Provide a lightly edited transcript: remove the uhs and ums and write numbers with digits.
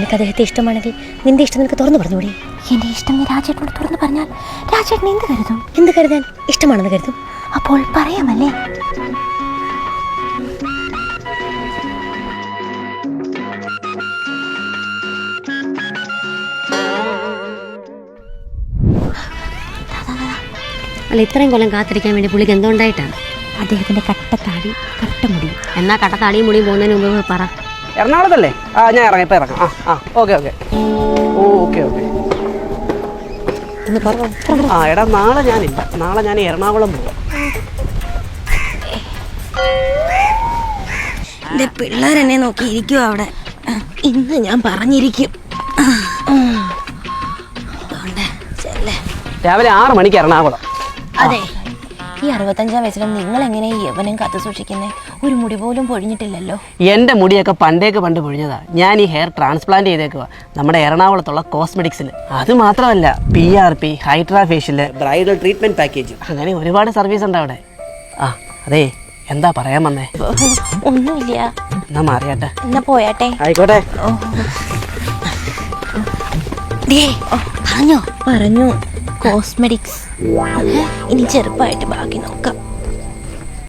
നിനക്ക് അദ്ദേഹത്തെ ഇഷ്ടമാണെങ്കിൽ നിന്റെ ഇഷ്ടം നിനക്ക് തുറന്നു പറഞ്ഞുകൂടി? എൻ്റെ ഇഷ്ടം നീ രാജേട്ടനോട് തുറന്നു പറഞ്ഞാൽ രാജേട്ടൻ എന്ത് കരുതും? എന്ത് കരുതാൻ? ഇഷ്ടമാണെന്ന് കരുതും. അപ്പോൾ പറയാമല്ലേ? അല്ല, ഇത്രയും കൊല്ലം കാത്തിരിക്കാൻ വേണ്ടി പുള്ളിക്ക് എന്തുകൊണ്ടായിട്ടാണ്? അദ്ദേഹത്തിൻ്റെ കട്ടത്താടി കട്ടമുടി. എന്നാ കട്ടത്താടിയും മുടിയും പോകുന്നതിന് മുമ്പ് പറ. എറണാകുളത്തല്ലേ? ഞാൻ ഇറങ്ങാം, ഇപ്പം ഇറങ്ങാം. Okay okay. എടാ നാളെ ഞാനില്ല, നാളെ ഞാൻ എറണാകുളം പോകാം. എൻ്റെ പിള്ളേരെന്നെ നോക്കിയിരിക്കും അവിടെ. ഇന്ന് ഞാൻ പറഞ്ഞിരിക്കും. രാവിലെ 6 മണിക്ക് എറണാകുളം. അതെ, ഈ 65-ാം വയസ്സിലും നിങ്ങൾ എങ്ങനെ ഈ യൗവനം കാത്തു സൂക്ഷിക്കുന്നേ? ഒരു മുടി പോലും പൊഴിഞ്ഞിട്ടില്ലല്ലോ. എൻ്റെ മുടിയൊക്കെ പണ്ട് പൊഴിഞ്ഞതാ. ഞാൻ ഈ ഹെയർ ട്രാൻസ്പ്ലാന്റ് ചെയ്തേക്കുക നമ്മുടെ എറണാകുളത്തുള്ള കോസ്മെറ്റിക്സിൽ. അത് മാത്രമല്ല, PRP, hydra facial, bridal treatment package, അങ്ങനെ ഒരുപാട് സർവീസ് ഉണ്ട് അവിടെ. അതെ, എന്താ പറയാൻ വന്നേ? ഒന്നുമില്ല. എന്നാ മാറിയാട്ടെ. എന്നാ പോയാട്ടെ. ആയിക്കോട്ടെ. പറഞ്ഞു കോസ്മെറ്റിക്സ്. ഇനി ചെറുപ്പമായിട്ട് ബാക്കി നോക്കാം.